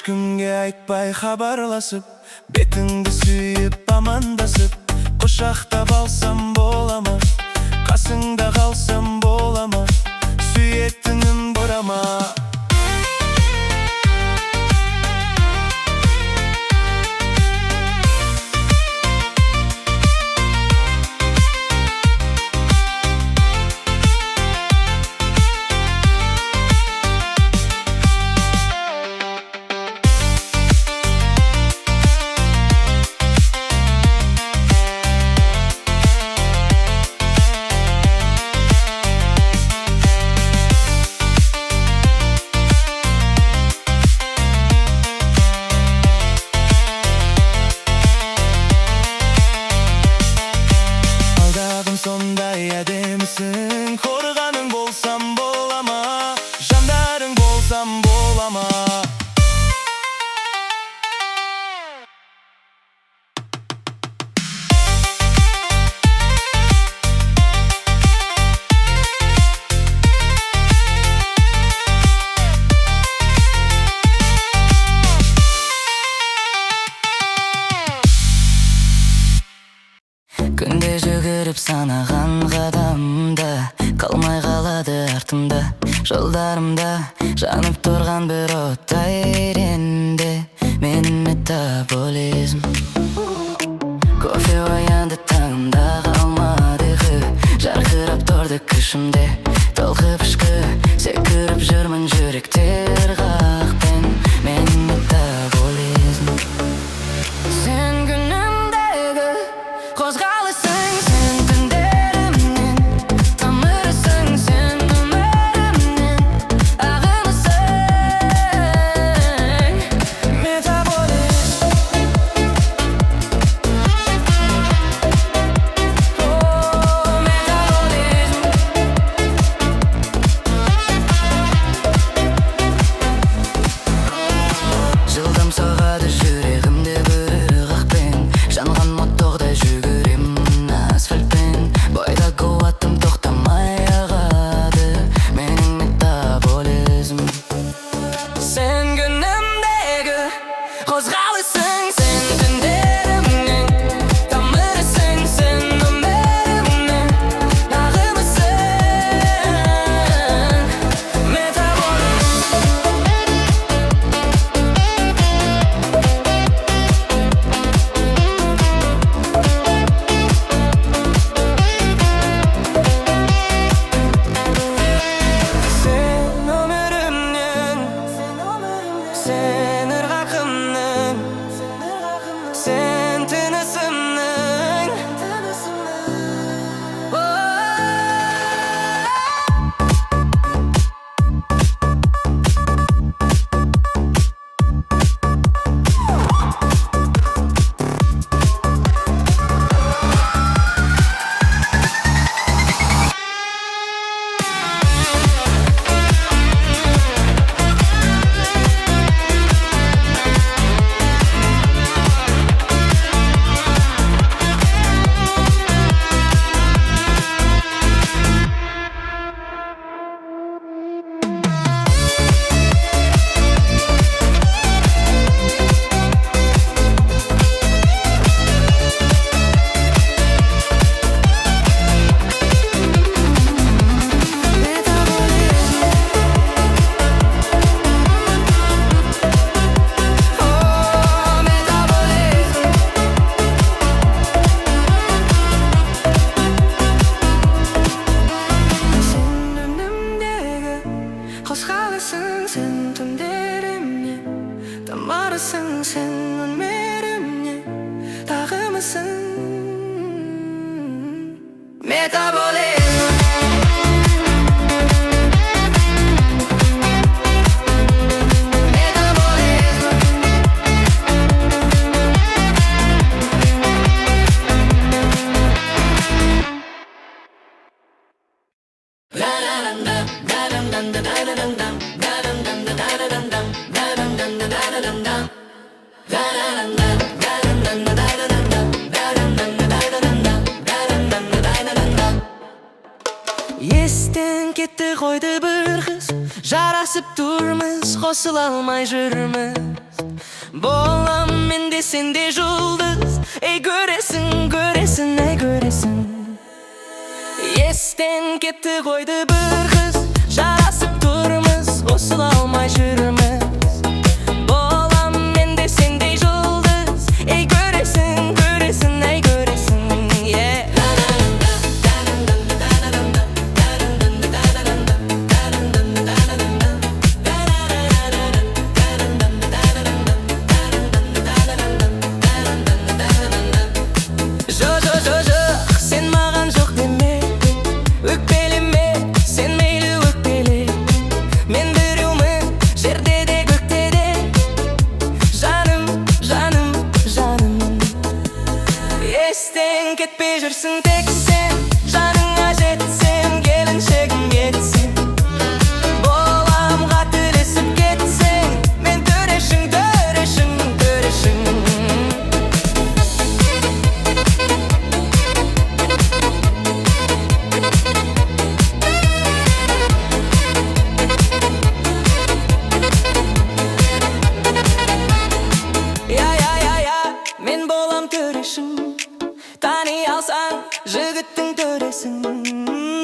күнгө айтпай хабарласып, бетиңди сүйүп амандасып, кучактап алсам бола ма, касыңда калсам бола ма, сүйетиним бурама. Сондай әдемісің, қорғаның болсам бола ма, жандарың болсам бола ма. Күнде жүгіріп санаған қадамда, қалмай қалады артымда, жолдарымда жанып тұрған бір оттай еренде. Менің метаболизм кофе оянды таңымда, қалмады жарқырап тұрды күшімде, толқып ішкі секіріп жүрмін, жүректер қақпен. Менің метаболизм сен күнімдегі қозғалысың, сен түндерімнен тамырысың, сен өмірімнен ағымысың. Метаболизм, метаболизм. Жылдам соғады жүрегімде бір қақпен, жанған мотоғдай жүгіремін асфальтпен, бойда қуатым тоқтамай ағады. Менің метаболизм сен күнімдегі қозғалысың, сен түндерімнен тамырысың, сен өмірімнен ағымысың. Метаболизм, сен өмірімнен, сен ырғақымның, сен тынысымның. Қозғалысың, сен түндерімнен тамырысың, сен өмірімнен тағымысың. Метаболизм, естен кетті қойды бір қыз, жарасып тұрмыз, қосыла алмай жүрміз. Bolam mende sende жұлдыз. Ey göresin, göresin, ey göresin. Естен кетті қойды бір қыз. Жарасып тұрмыз, қосыла алмай жүрміз. Bolam mende sende жұлдыз. Ey göresin, göresin, ey göresin. Sen mаған жоқ деме, өкпелеме, сен мейлі өкпеле. Мен біреумін, жерде де көкте де. Жаным, жаным, жаным. Естен кетпей жүрсің тек сен. Жаныңа жетсем, келіншегім кетсен. Боламға тілесіп кетсең. Мен төрешің, төрешің, төрешің. Мен болам төрешің, тани алсаң, жігіттің төресің.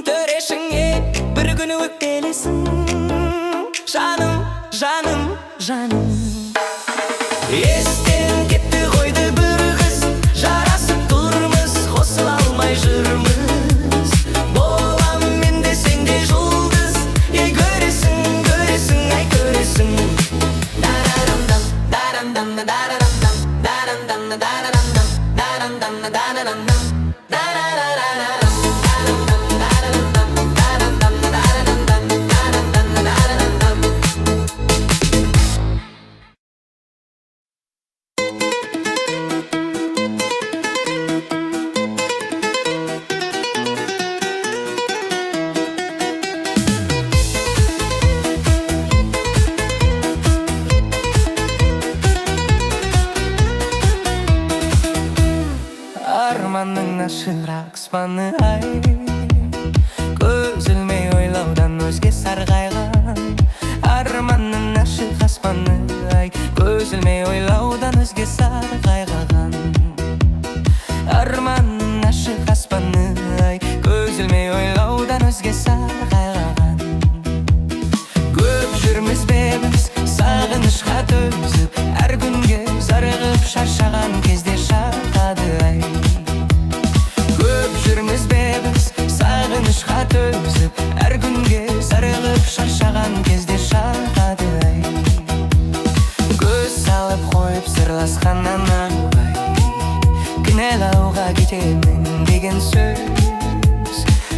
Төрешіңе бір күні өкпелесің. Жаным, жаным, жаным. Естен кетті қойды бір қыз. Жарасып тұрмыз, қосыла алмай жүрміз. Болам менде сенде жұлдыз. Ей көресің, көресің, ай көресің. Дарарамдам, дарамдам, дарарамдам. Арманның ашығырақ аспаны ай, көз ілмей ойлаудан өзге сарғайған. Арманның ашық аспаны ай, көз ілмей ойлаудан өзге сарғайған. Арманның ашық аспаны ай, көз ілмей ойлаудан өзге сарғайған. Көп жүрміз бе біз сағынышқа төзіп, әр күнге зарығып шаршаған кезде шақады ай. Жүрміз бе біз сағынышқа төзіп, әр күнге зарығып шаршаған кезде шағады ай. Көз салып қойып сырласқан анамай, кінәлауға кетемін деген сөз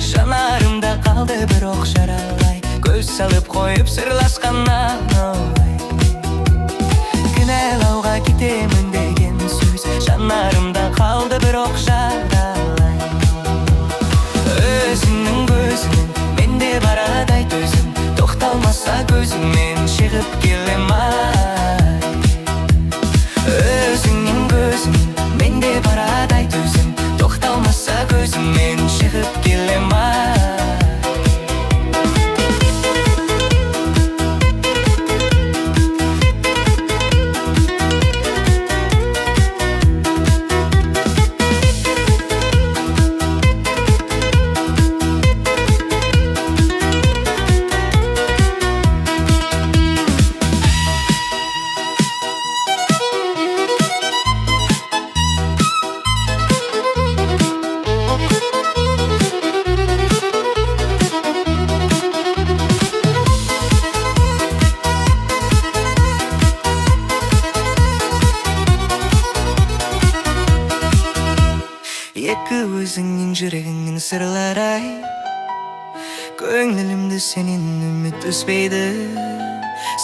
жанарымда қалды бір оқ жаралай. Көз салып қойып сырласқан анамай, кінәлауға кетемін деген сөз жанарымда қалды бір оқ жаралай. Өзіңнің көзіңнен менде барадай төзім, тоқталмаса көзіңмен шығып келем ай. Өзіңнің көзіңнен менде барадай төзім, тоқталмаса көзіңмен шығып келем ай. Екі өзіңнің жүрегіңнің сырларай, көңілімді сенен үміт үзбейді.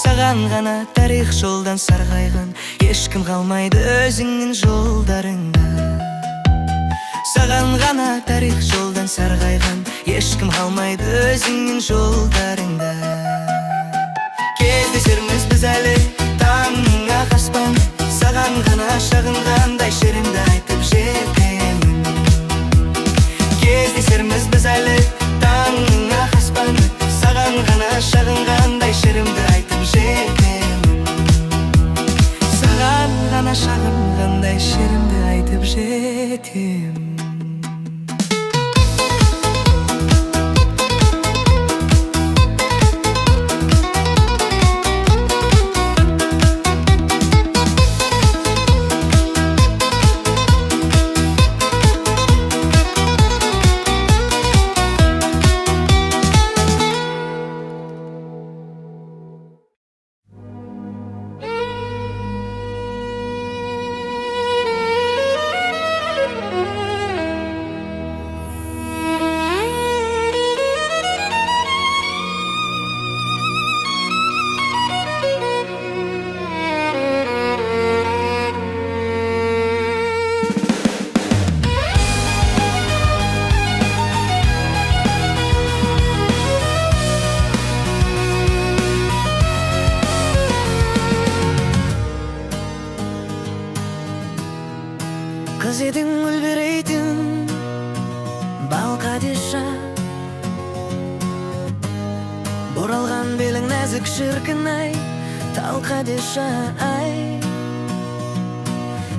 Саған ғана тарих жолдан сарғайған, ешкім қалмайды өзіңнің жолдарыңда. Саған ғана тарих жолдан сарғайған, ешкім қалмайды өзіңнің жолдарыңда. Кездесерміз біз әлі таңның ақ аспаны, саған ғана шағынғандай шерімді айтып жетемін. Кездесерміз біз әлі таңның ақ аспаны, саған ғана шағынғандай шерімді айтып жетемін. Саған көздік шіркін ай, талқадеша ай,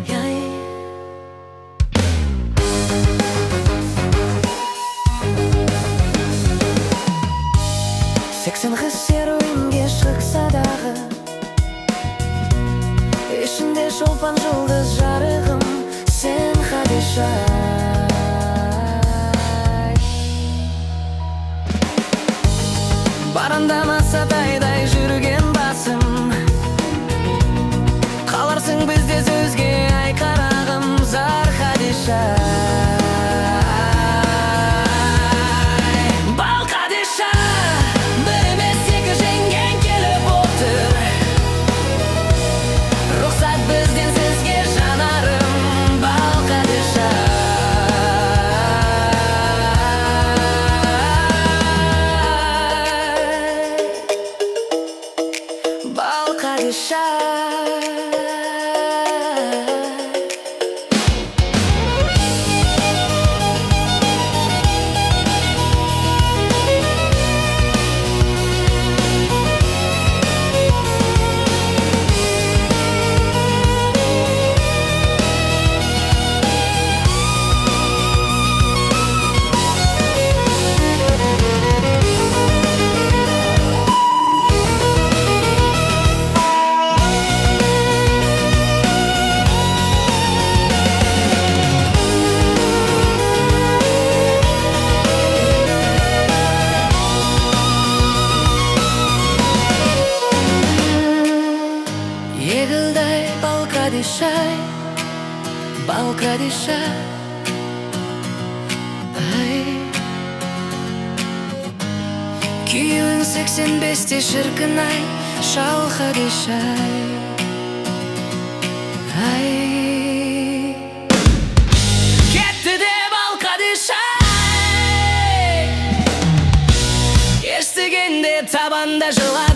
ай. Сексен қыздер ойынге шықса дағы, ішінде шолпан жұлдыз жарығым, сен Хадиша. Барандамаса тайдай жүрген басым, қаларсың бізде сөзге ай қарағым, зар Хадиша. Бал Хадиша, бір емес екі жеңген келіп отыр, рұқсат бізден сізге жанарым, бал Хадиша. Бал Хадиша. Егілдай бал Хадиша, бал Хадиша, ай. Күйеуің 85-те шіркін ай, шал Хадиша, ай. Кетті де бал Хадиша, естігенде табанда жылай.